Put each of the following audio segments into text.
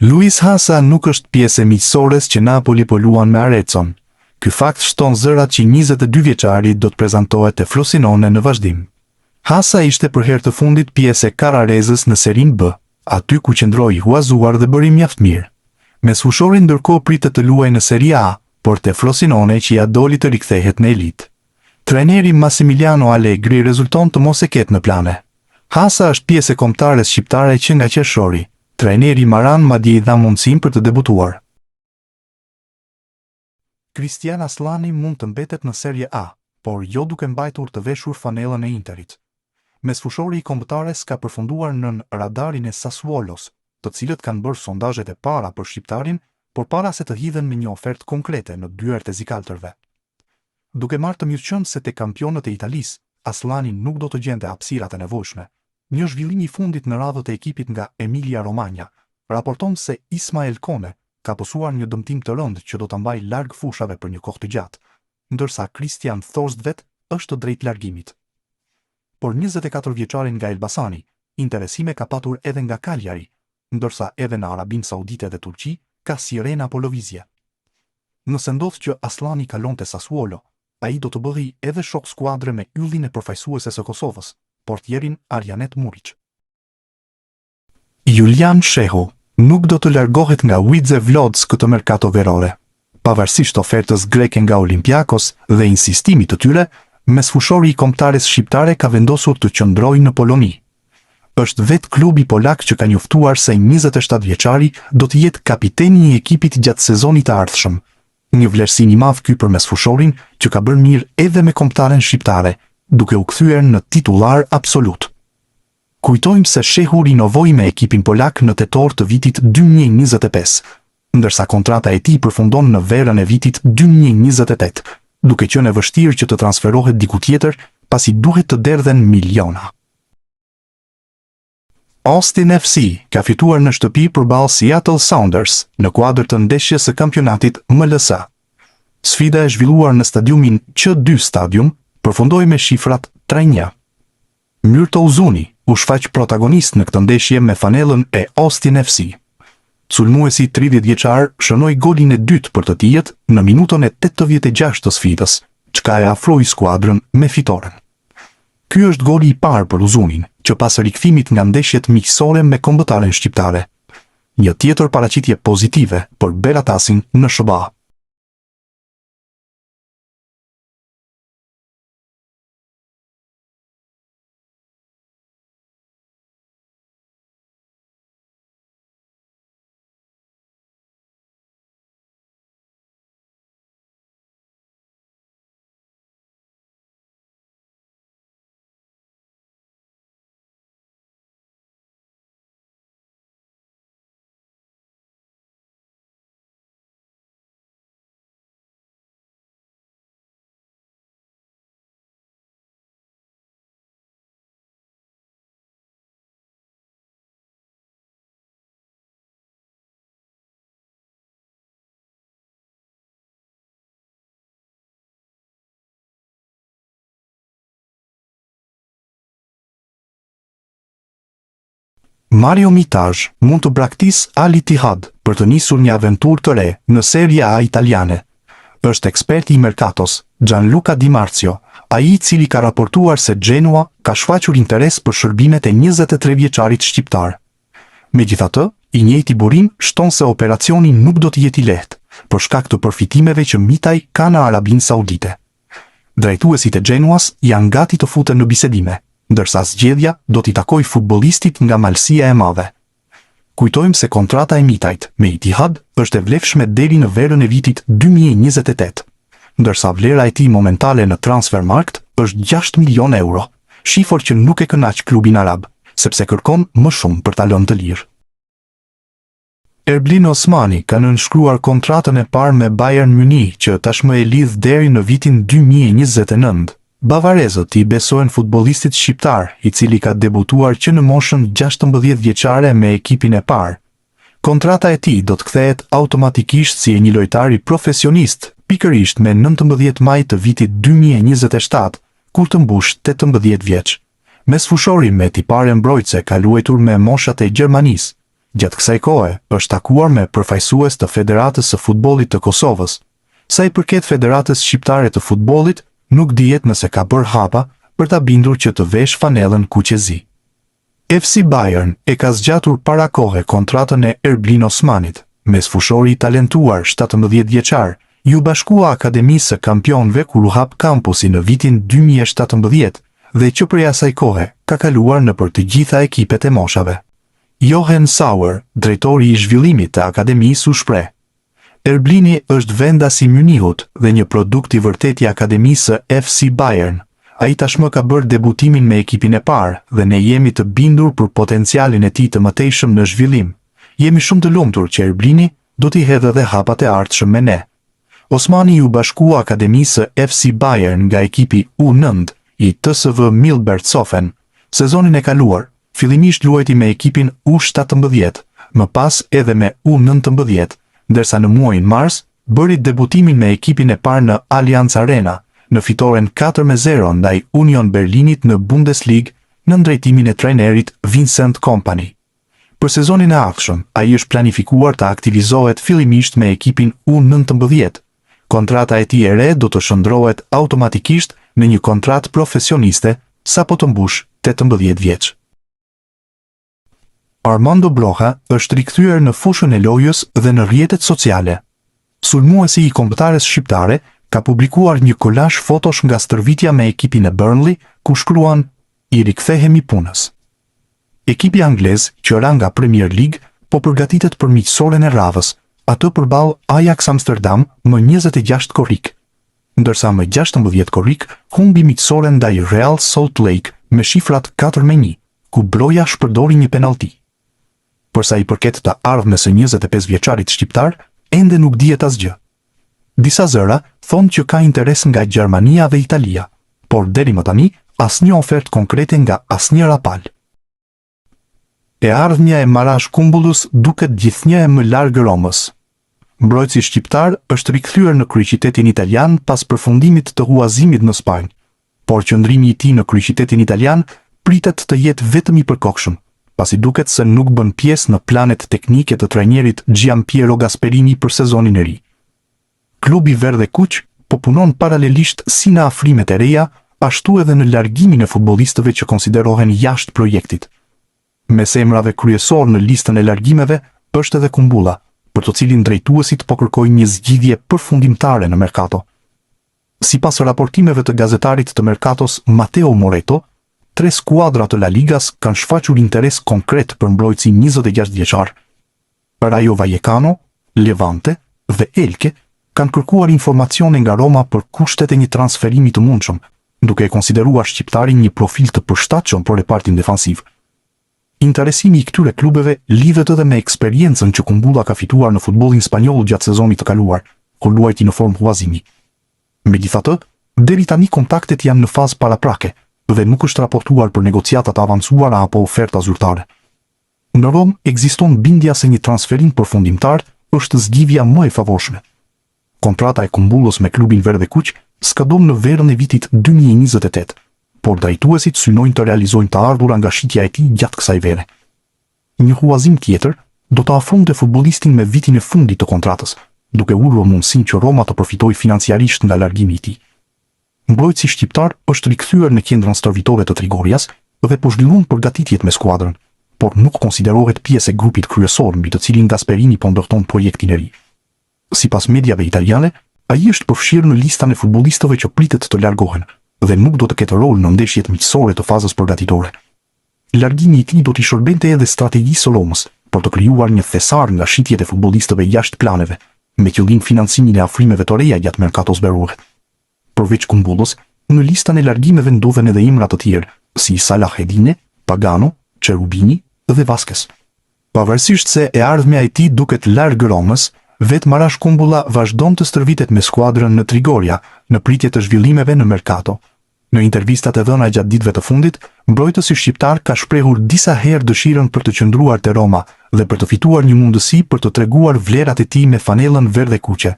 Luis Hasa nuk është pjesë e miqësores që Napoli po luan me Arezon. Ky fakt shton zërat që 22 vjeçari do të prezantohet te Frosinone në vazhdim. Hasa ishte për herë të fundit pjesë e Kararezës në Serin B, aty ku qëndroi huazuar dhe bëri mjaft mirë. Mesfushorin ndërkohë pritet të luajë në Serie A, por te Frosinone që ja doli të rikthehet në elitë. Trajneri Massimiliano Allegri rezulton të mos e ketë në plane. Hasa është pjesë e kombëtares shqiptare që nga qershori, trajneri Maran madje i dha mundësinë për të debutuar. Cristian Aslani mund të mbetet në Serie A, por jo duke mbajtur të veshur fanellën e Interit. Mesfushori i kombëtares ka përfunduar nën radarin e Sassuolos, të cilët kanë bërë sondazhet e para për shqiptarin, por para se të hidhen me një ofertë konkrete në dyert e zikaltërve. Duke marrë të mirëqënë se te kampionët e Italisë, Aslani nuk do të gjente hapësirat e nevojshme. Një zhvillim i fundit në radhët e ekipit nga Emilia Romagna raporton se Ismael Kone ka posuar një dëmtim të rëndë që do ta mbajë larg fushave për një kohë të gjatë, ndërsa Christian Thorstvedt është drejt largimit. Por 24 vjeçarin nga Elbasani, interesime ka patur edhe nga Cagliari, ndërsa edhe në Arabinë Saudite dhe Turqi ka Sirena po lëvizje. Nëse ndodh që Aslani kalon te Sassuolo, ai do të bëhej edhe shok skuadre me yllin e përfaqësuese së Kosovës, portierin Arjanet Murić. Julian Shehu nuk do të largohet nga Widze Vlodz këtë merkato verore. Pavarësisht ofertës greke nga Olympiakos dhe insistimit të tyre, mesfushori i kombëtares shqiptare ka vendosur të qëndrojë në Poloni. Është vetë klubi polak që ka njoftuar se 27 vjeçari do të jetë kapiteni i ekipit gjatë sezonit të ardhshëm. Një vlerësim i madh ky për mesfushorin që ka bërë mirë edhe me kombëtaren shqiptare, duke u kthyer në titullar absolut. Kujtojmë se Shehu rinovoi me ekipin polak në tetor të vitit 2025, ndërsa kontrata e tij përfundon në verën e vitit 2028, duke qenë e vështirë që të transferohet diku tjetër, pasi duhet të derdhen miliona. Austin FC ka fituar në shtëpi përballë Seattle Sounders në kuadër të ndeshjes së kampionatit MLS. Sfida e zhvilluar në stadiumin Q2 Stadium përfundoi me shifrat 3-1. Myrto Uzuni u shfaq protagonist në këtë ndeshje me fanellën e Austin FC. Sulmuesi 30 vjeçar shënoi golin e dytë për të tijet në minutën e 86 të sfidës, çka e afroi skuadrën me fitoren. Ky është goli i parë për Uzunin, që pas rikthimit nga ndeshjet miqësore me kombëtaren shqiptare. Një tjetër paraqitje pozitive për Beratasin në SBA. Mario Mitazh mund të braktisë Al Ittihad për të nisur një aventurë të re në Serie A italiane. Është eksperti i Mercatos, Gianluca Di Marzio, ai i cili ka raportuar se Genoa ka shfaqur interes për shërbimet e 23 vjeçarit shqiptar. Megjithatë, i njëjti burim shton se operacioni nuk do të jetë i lehtë, për shkak të përfitimeve që Mitaj ka në Arabinë Saudite. Drejtuesit e Genoas janë gati të futen në bisedime, ndërsa zgjedhja do t'i takoj futbollistit nga malësia e madhe. Kujtojmë se kontrata e Mitajt me Ittihad është e vlefshme deri në verën e vitit 2028, ndërsa vlera e tij momentale në Transfermarkt është 6 milion euro, shifër që nuk e kënaq klubin arab, sepse kërkon më shumë për ta lënë të lirë. Erblin Osmani ka nënshkruar kontratën e parë me Bayern Munich që tashmë e lidh deri në vitin 2029. Bavarezët i besojnë futbollistit shqiptar, i cili ka debutuar që në moshën 16 vjeçare me ekipin e parë. Kontrata e tij do të kthehet automatikisht si e një lojtari profesionist, pikërisht me 19 maj të vitit 2027, kur të mbush 18 vjeç. Mesfushori me tipare mbrojtëse ka luajtur me moshat e Gjermanisë, Gjatë kësaj kohe, është takuar me përfaqësues të Federatës së Futbollit të Kosovës. Sa i përket Federatës Shqiptare të Futbollit, nuk dihet nëse ka bërë hapa për ta bindur që të vesh fanellën kuqezi. FC Bayern e ka zgjatur para kohe kontratën e Erblin Osmanit, mesfushori i talentuar 17 vjeçar, ju bashkua Akademisë së Kampionëve kur u hap kampusi në vitin 2017 dhe që prej asaj kohe ka kaluar në për të gjitha ekipet e moshave. Johan Sauer, drejtori i zhvillimit të Akademisë, u shpreh: Erblini është vendasi i Munihut dhe një produkt i vërtet i Akademisë së FC Bayern. Ai tashmë ka bërë debutimin me ekipin e parë dhe ne jemi të bindur për potencialin e tij të mëtejshëm në zhvillim. Jemi shumë të lumtur që Erblini do t'i hedhë edhe hapat e ardhshëm me ne. Osmani ju bashkua Akademisë së FC Bayern nga ekipi U9 i TSV Milbertshofen. Sezonin e kaluar, fillimisht luajti me ekipin U17, më pas edhe me U19, ndërsa në muajin mars bëri debutimin me ekipin e parë në Allianz Arena, në fitoren 4-0 ndaj Union Berlinit në Bundesliga në drejtimin e trajnerit Vincent Kompany. Për sezonin e ardhshëm, ai është planifikuar të aktivizohet fillimisht me ekipin U19. Kontrata e tij e re do të shndrohet automatikisht në një kontratë profesioniste sapo të mbush 18 vjeç. Armando Broja është rikthyer në fushën e lojës dhe në rrjetet sociale. Sulmuesi i kombëtares shqiptare ka publikuar një kolazh fotosh nga stërvitja me ekipin e Burnley, ku shkruan: "I rikthehemi punës." Ekipi anglez, që ra nga Premier League, po përgatitet për miqësoren e radhës, atë përballë Ajax Amsterdam më 26 korrik, ndërsa më 16 korrik humbi miqësoren ndaj Real Salt Lake me shifrat 4-1, ku Broja shpërdori një penallti. Përsa i përket të ardhmes së 25 vjeçarit shqiptar, ende nuk dihet asgjë. Disa zëra thonë që ka interes nga Gjermania dhe Italia, por deri më tani asnjë ofertë konkrete nga asnjëra palë. E ardhmja e Marash Kumbullus duket gjithnjë e më larg Romës. Mbrojtësi shqiptar është rikthyer në kryeqytetin italian pas përfundimit të huazimit në Spanjë, por qëndrimi i tij në kryeqytetin italian pritet të jetë vetëm i përkohshëm, pasi duket se nuk bën pjesë në planet teknike të trajnerit Gianpiero Gasperini për sezonin e ri. Klubi Verdhe Kuq po punon paralelisht si në afrimet e reja, ashtu edhe në largimin e futbollistëve që konsiderohen jashtë projektit. Mes emrave kryesor në listën e largimeve është edhe Kumbulla, për të cilin drejtuesit po kërkojnë një zgjidhje përfundimtare në merkato. Sipas raportimeve të gazetarit të Merkatos Matteo Moreto, 3 skuadra të La Ligas kanë shfaqur interes konkret për mbrojtësin 26 vjeçar. Rayo Vallecano, Levante dhe Elche kanë kërkuar informacione nga Roma për kushtet e një transferimi të mundshëm, duke e konsideruar shqiptarin një profil të përshtatshëm për repartin defansiv. Interesimi i këtyre klubeve lidhet edhe me eksperiencën që Kumbulla ka fituar në futbollin spanjoll gjatë sezonit të kaluar, kur luajti në formë huazimi. Megjithatë, deri tani kontaktet janë në fazë paraprake dhe nuk është raportuar për negociata të avancuara apo oferta zyrtare. Në Rom ekziston bindja se një transferim përfundimtar është zgjidhja më e favorshme. Kontrata e Kumbullës me klubin Verdhe Kuq skadon në verën e vitit 2028, por drejtuesit synojnë të realizojnë të ardhura nga shitja e tij gjatë kësaj vere. Një huazim tjetër do të afronte futbollistin me vitin e fundit të kontratës, duke ulur mundësinë që Roma të përfitojë financiarisht nga largimi i tij. Mbrojtësi shqiptar është rikthyer në qendrën stërvitore të Trigorias dhe po zhvillon përgatitjet me skuadrën, por nuk konsiderohet pjesë e grupit kryesor mbi të cilin Gasperini po ndërton projektin e ri. Sipas mediave italiane, ai është përfshirë në listën e futbollistëve që pritet të largohen dhe nuk do të ketë rol në ndeshjet miqësore të fazës përgatitore. Largimi i tij do t'i shërbente edhe strategjisë së Romës për të krijuar një thesar nga shitjet e futbollistëve jashtë planeve, me qëllim financimin e afrimeve të reja gjatë merkatos verore. Përveç Kumbullës, në listën e largimeve ndodhen edhe emra të tjerë, si Salahedine, Pagano, Cherubini dhe Vasquez. Pavarësisht se e ardhmja e tij duket larg Romës, vetë Marash Kumbulla vazhdon të stërvitet me skuadrën në Trigoria, në pritje të zhvillimeve në merkato. Në intervistat e dhëna gjatë ditëve të fundit, mbrojtësi shqiptar ka shprehur disa herë dëshirën për të qëndruar te Roma dhe për të fituar një mundësi për të treguar vlerat e tij me fanellën verdhe kuqe.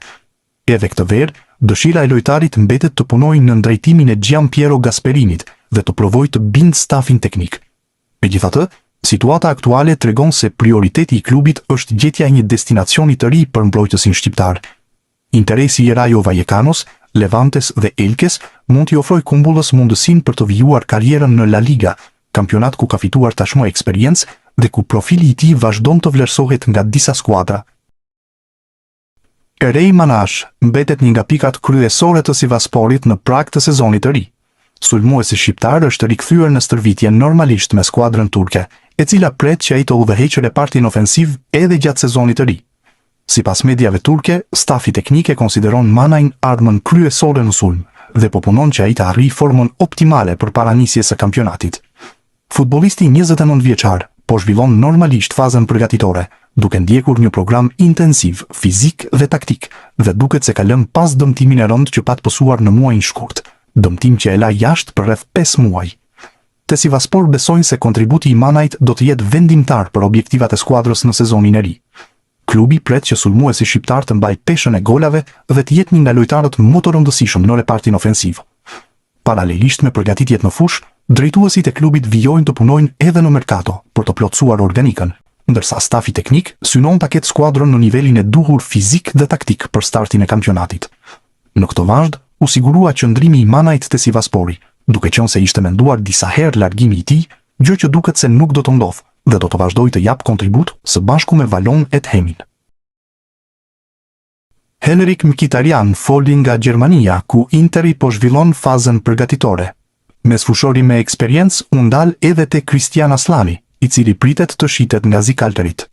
Edhe këtë verë, dëshira e lojtarit mbetet të punojë në drejtimin e Gianpiero Gasperinit dhe të provojë të bindë stafin teknik. Megjithatë, Situata aktuale tregon se prioriteti i klubit është gjetja e një destinacioni të ri për mbrojtësin shqiptar. Interesi i Rayo Vallecanos, Levantes dhe Elkes mund t'i ofrojë kumbullës mundësinë për të vijuar karrierën në La Liga, kampionat ku ka fituar tashmë eksperiencë dhe ku profili i tij vazhdon të vlerësohet nga disa skuadra. Erej Manash mbetet një nga pikat kryesore të Sivasporit në prag të sezonit të ri. Sulmuesi shqiptar është rikthyer në stërvitje normalisht me skuadrën turke, e cila pret që ai të udhëheqë repartin ofensiv edhe gjatë sezonit të ri. Sipas mediave turke, stafi teknik e konsideron Manajn ardhmën kryesore në sulm dhe po punon që ai të arrijë formën optimale përpara nisjes së kampionatit. Futbollisti 29 vjeçar po zhvillon normalisht fazën përgatitore, duke ndjekur një program intensiv, fizik dhe taktik, dhe duket se ka lënë pas dëmtimin e rëndë që pat pësuar në muajin shkurt, dëmtim që e la jashtë për rreth 5 muaj. Te Sivaspor besojnë se kontributi i Manajt do të jetë vendimtar për objektivat e skuadrës në sezonin e ri. Klubi pret që sulmuesi shqiptar të mbajë peshën e golave dhe të jetë një nga lojtarët më të rëndësishëm në repartin ofensiv. Paralelisht me përgatitjet në fushë, drejtuesit e klubit vijojnë të punojnë edhe në merkato për të plotësuar organikën, ndërsa stafi teknik synon ta ketë skuadrën në nivelin e duhur fizik dhe taktik për startin e kampionatit. Në këtë vazhd, u sigurua qëndrimi i Manajt te Sivaspori, duke qenë se ishte menduar disa herë largimi i tij, gjë që duket se nuk do të ndodhë dhe do të vazhdojë të jap kontribut së bashku me Valon et Hemin. Henrik Mkhitaryan foli nga Gjermania, ku Interi po zhvillon fazën përgatitore. Mesfushori me eksperiencë u ndal edhe te Kristian Aslani, i cili pritet të shitet nga Zikalterit.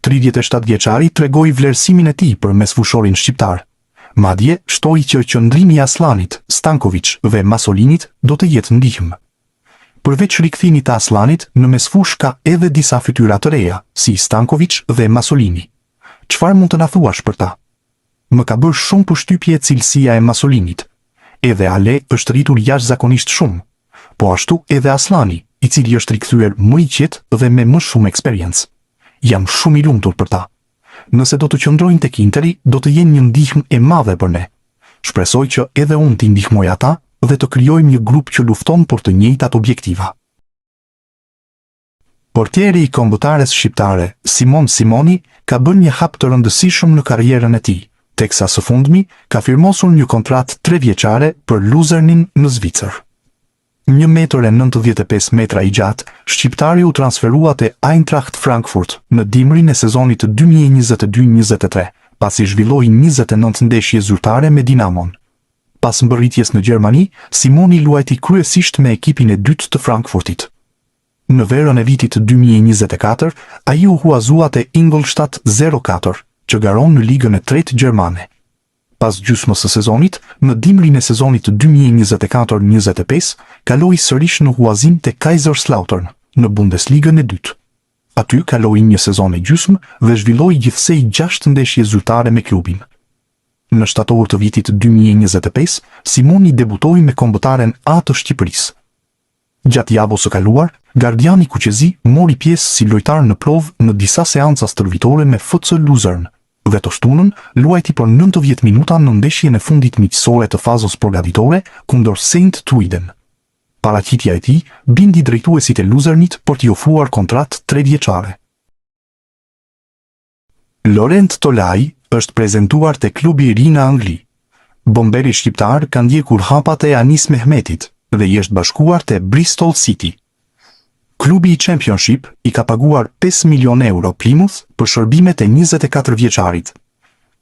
37 vjeçari tregoi vlerësimin e tij për mesfushorin shqiptar. Madje shtoi që qëndrimi i Aslanit, Stanković dhe Masolinit do të jetë ndihmë. Përveç rikthimit të Aslanit, në mesfush ka edhe disa fytyra të reja, si Stanković dhe Masolini. Çfarë mund të na thuash për ta? Më ka bërë shumë përshtypje cilësia e Masolinit. Edhe Ale është rritur jashtëzakonisht shumë, po ashtu edhe Aslani, i cili është rikthyer më i qetë dhe me më shumë eksperiencë. Jam shumë i lumtur për ta. Nëse do të qëndrojnë tek Interi, do të jenë një ndihmë e madhe për ne. Shpresoj që edhe unë t'i ndihmoj ata dhe të krijojmë një grup që lufton për të njëjtat objektiva. Portieri i kombëtares shqiptare, Simon Simoni, ka bërë një hap të rëndësishëm në karrierën e tij, teksa së fundmi ka firmosur një kontratë 3 vjeçare për Luzernin në Zvicër. 1,95 metra i gjatë, shqiptari u transferua te Eintracht Frankfurt në dimrin e sezonit të 2022-23, pasi zhvilloi 29 ndeshje zyrtare me Dinamon. Pas mbërritjes në Gjermani, Simoni luajti kryesisht me ekipin e dytë të Frankfurtit. Në verën e vitit 2024, ai u huazua te Ingolstadt 04, që garon në ligën e tretë gjermane. Pas gjysmës së sezonit, në dimrin e sezonit 2024-25, kaloi sërish në huazim te Kaiserslautern, në Bundesligën e dytë. Aty kaloi një sezon e gjysmë dhe zhvilloi gjithsej 6 ndeshje zyrtare me klubin. Në shtator të vitit 2025, Simoni debutoi me kombëtaren A të Shqipërisë. Gjatë javës së kaluar, gardiani kuqezi mori pjesë si lojtar në provë në disa seanca stërvitore me FC Luzern, dhe të shtunën luajti për 90 minuta në ndeshjen e fundit miqësore të fazës përgatitore kundër St. Truiden. Paraqitja e tij bindi drejtuesit e Luzernit për t'i ofruar kontratë 3 vjeçare. Laurent Tolaj është prezantuar te klubi i ri në Angli. Bomberi shqiptar ka ndjekur hapat e Anis Mehmetit dhe i është bashkuar te Bristol City. Klubi i Championship i ka paguar 5 milion euro Plymouth për shërbimet e 24 vjeçarit.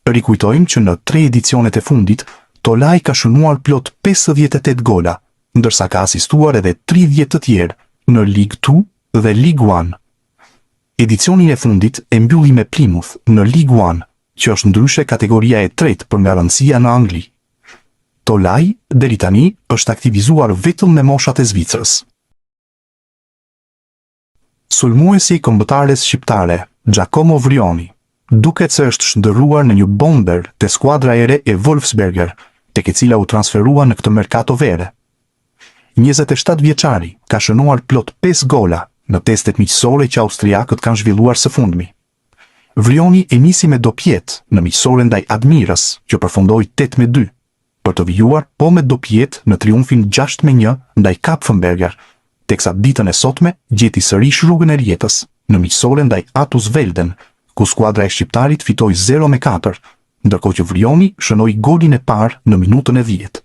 Rikujtojmë që në 3 edicionet e fundit, Tolaj ka shënuar plot 58 gola, ndërsa ka asistuar edhe 30 të tjerë në League 2 dhe League 1. Edicionin e fundit e mbylli me Plymouth në League 1, që është ndryshe kategoria e tretë për nga rëndësia në Angli. Tolaj, deri tani, është aktivizuar vetëm me moshat e Zvicrës. Sulmuesi i kombëtares shqiptare, Giacomo Vrioni, duket se është shndërruar në një bomber te skuadra e re e Wolfsberger, tek e cila u transferua në këtë merkato vere. 27 vjeçari ka shënuar plot 5 gola në testet miqësore që austriakët kanë zhvilluar së fundmi. Vrioni e nisi me dopjet në miqësore ndaj Admirës, që përfundoi 8-2, për të vijuar po me dopjet në triumfin 6-1 ndaj Kapfenberger, teksa ditën e sotme gjeti sërish rrugën e rjetës në miqësore ndaj Atos Velden, ku skuadra e shqiptarit fitoi 0-4, ndërkohë që Vrjomi shënoi golin e parë në minutën e 10.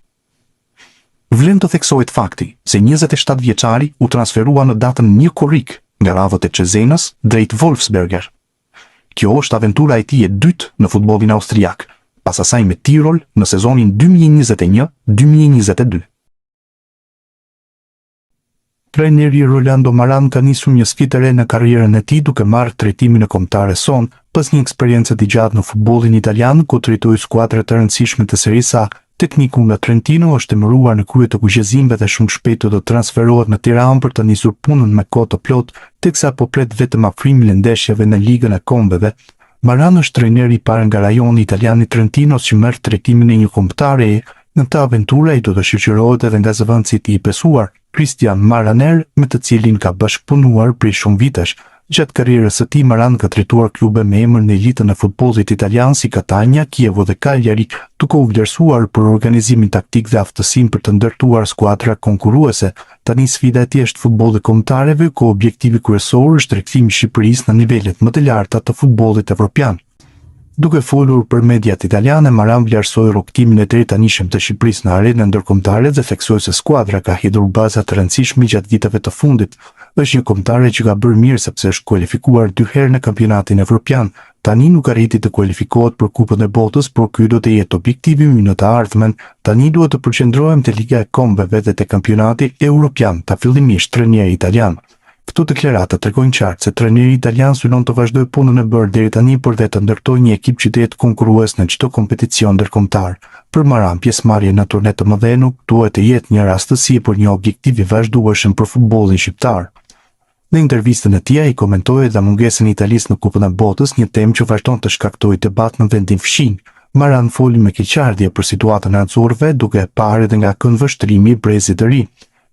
Vlen të theksohet fakti se 27 vjeçari u transferua në datën 1 korrik nga radhët e Cezenës drejt Wolfsberger. Kjo është aventura e tij e dytë në futbollin austriak, pas asaj me Tirol në sezonin 2021-2022. Trajneri Rolando Maran ka nisur një sfidë re në karrierën e tij duke marrë trajtimin e kombëtare son, pas një eksperiencë të gjatë në futbollin italian ku drejtoi skuadra të rëndësishme të Serie A. Tekniku nga Trentino është emëruar në krye të kuqezimeve dhe shumë shpejt do të transferohet në Tiranë për të nisur punën me kohë të plotë, teksa po pret vetëm afrimin e ndeshjeve në Ligën e Kombeve. Maran është trajneri i parë nga rajoni italian i Trentinos që merr trajtimin e një kombëtare re. Në këtë aventurë ai do të shoqërohet edhe nga zëvendësi i besuar, Christian Maraner, me të cilin ka bashkëpunuar prej shumë vitesh. Gjatë karrierës së tij Maran ka drejtuar klube me emër në elitën e futbollit italian si Catania, Chievo dhe Cagliari, duke u vlerësuar për organizimin taktik dhe aftësinë për të ndërtuar skuadra konkurruese. Tani sfida e tij është futbolli kombëtarëve, ku objektivi kryesor është rikthimi i Shqipërisë në nivelet më të larta të futbollit evropian. Duke folur për mediat italiane, Maran vlerësoi rrugtimin e drejtanishëm të Shqipërisë në arenën ndërkombëtare dhe theksoi se skuadra ka hedhur baza të rëndësishme gjatë viteve të fundit. Është një kombëtare që ka bërë mirë sepse është kualifikuar 2 herë në kampionatin evropian. Tani nuk arriti të kualifikohet për Kupën e Botës, por ky do të jetë objektivi ynë në të ardhmen. Tani duhet të përqendrohem te Liga e Kombeve dhe te kampionati evropian, ta fillimisht trajneri italian. Këto deklarata tregojnë qartë se trajneri italian synon të vazhdojë punën e bërë deri tani por dhe të ndërtojë një ekip që të jetë konkurrues në çdo kompeticion ndërkombëtar. Për Maran, pjesëmarrje në turne të mëdha nuk duhet të jetë një rastësi, por një objektiv i vazhdueshëm për futbollin shqiptar. Në intervistën e tij ai komentoi edhe mungesën e Italisë në Kupën e Botës, një temë që vazhdon të shkaktojë debat në vendin fshinj. Maran foli me keqardhje për situatën e nxorëve, duke parë edhe nga këndvështrimi i brezit të ri.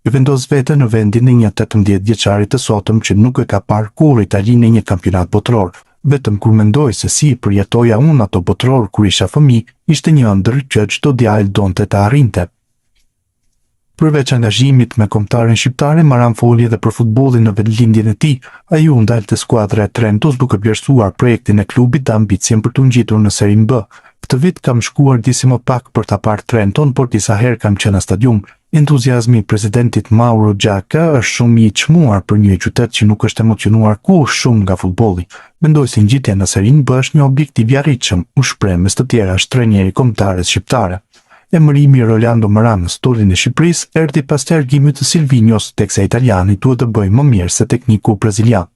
I vendos vete në vendin e një 18 vjeçari të sotëm që nuk e ka parë kurrë Italinë në një kampionat botror. Vetëm kur mendoj se si përjetoja unë ato botror kur isha fëmijë, ishte një ëndër që çdo djalë donte të arrinte. Përveç angazhimit me kombëtaren shqiptare, Maran foli edhe për futbollin në vendlindjen e tij. Ai u ndal te skuadra e Trentos duke vlerësuar projektin e klubit dhe ambicien për të ngjitur në Serie B. Këtë vit kam shkuar disi më pak për ta parë Trenton, por disa herë kam qenë në stadium. Entuziazmi i presidentit Mauro Giacca është shumë i çmuar për një qytet që nuk është emocionuar kurrë shumë nga futbolli. Mendoj se ngjitja në Serie B është një objektiv i arritshëm, u shpreh mes të tjera trajneri kombëtarës shqiptare. Emërimi i Rolando Maran në stollin e Shqipërisë erdhi pas largimit të Silvinhos, teksa italiani duhet të bëjë më mirë se tekniku brazilian.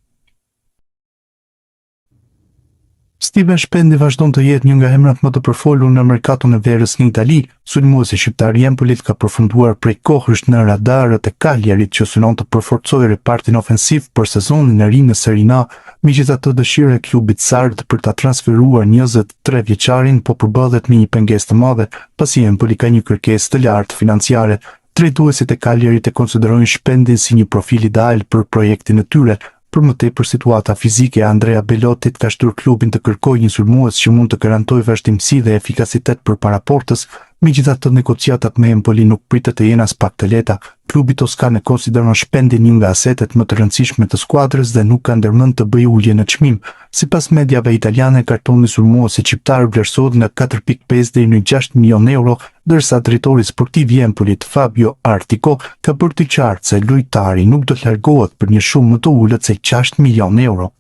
Steven Shpendi vazhdon të jetë një nga emrat më të përfolur në merkaton e verës në Itali. Sulmuesi shqiptar Empolit ka përfunduar prej kohësh në radarët e Cagliarit që synon të përforcojë repartin ofensiv për sezonin e ri në Serie A. Megjithatë, dëshira e klubit sarд për ta transferuar 23 vjeçarin po përballet me një pengesë të madhe, pasi Empoli ka një kërkesë të lartë financiare. Drejtuesit e Cagliarit e konsiderojnë Shpendin si një profil ideal për projektin e tyre. Për më tepër, situata fizike e Andrea Belottit ka shtyrë klubin të kërkojë një sulmues që mund të garantojë vazhdimsi dhe efikasitet përpara portës. Megjithatë, negociatat me Empoli nuk pritet të jenë as pak të lehta. Klubi toskan e konsideron Shpendin një nga asetet më të rëndësishme të skuadrës dhe nuk ka ndërmend të bëjë ulje në çmim. Sipas mediave italiane, kartoni sulmuesit shqiptar vlerësohet nga 4.5 deri në 6 milion euro, ndërsa drejtori sportiv i Empolit Fabio Artico ka bërë të qartë se lojtari nuk do të largohet për një shumë më të ulët se 6 milion euro.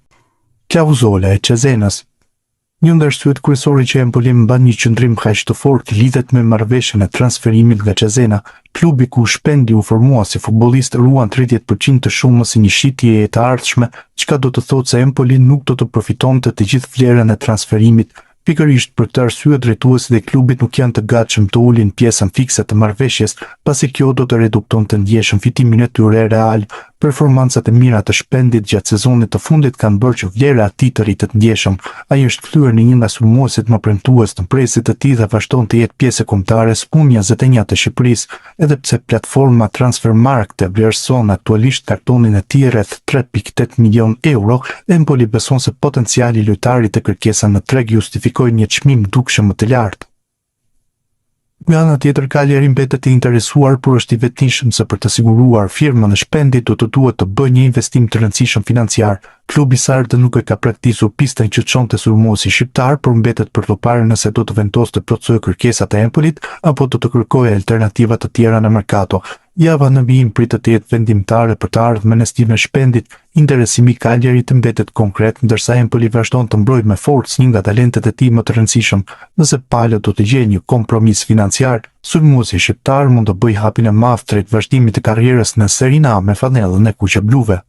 Klauzola e Cezenës. Një ndër arsyet kryesore që Empoli mban një qëndrim kaq të fortë lidhet me marrëveshjen e transferimit nga Cezena. Klubi ku Shpendi u formua si futbollist ruan 30% të shumës së një shitjeje të ardhshme, çka do të thotë se Empoli nuk do të përfitonte të gjithë vlerën e transferimit. Pikërisht për këtë arsye, drejtuesit e klubit nuk janë të gatshëm të ulin pjesën fikse të marrëveshjes, pasi kjo do të reduktonte ndjeshëm fitimin e tyre real. Performancat e mira të Shpendit gjatë sezonit të fundit kanë bërë që vlera e tij të rritet ndjeshëm. Ai është kthyer në një nga sulmuesit më premtues të presit të tij dhe vazhdon të jetë pjesë e kombëtares U21 të Shqipërisë, edhe pse platforma Transfermarkt e vlerëson aktualisht kartonin e tij rreth 3.8 milion euro. Empoli beson se potenciali i lojtarit të kërkesa në treg justifikojnë një çmim dukshëm më të lartë. Nga ana tjetër, Cagliari mbetet i interesuar, por është i vetëdijshëm se për të siguruar firmën e shpendit do të duhet të bëjë një investim të rëndësishëm financiar. Klubi sardo nuk e ka praktikisur pistën që çonte sulmuesi shqiptar, por mbetet për të parë nëse do të vendosë të plotësojë kërkesat e Empolit apo do të kërkojë alternativa të tjera në merkato. Java në vijim pritet të jetë vendimtare për të ardhmen e stimin e shpendit. Interesimi i Cagliarit mbetet konkret, ndërsa Empoli vazhdon të mbrojë me forcë një nga talentet e tij më të rëndësishëm. Nëse Palë do të gjejë një kompromis financiar, sulmuesi shqiptar mund të bëjë hapin e madh drejt vazhdimit të karrierës në Serie A me fanellën e kuqe bluve.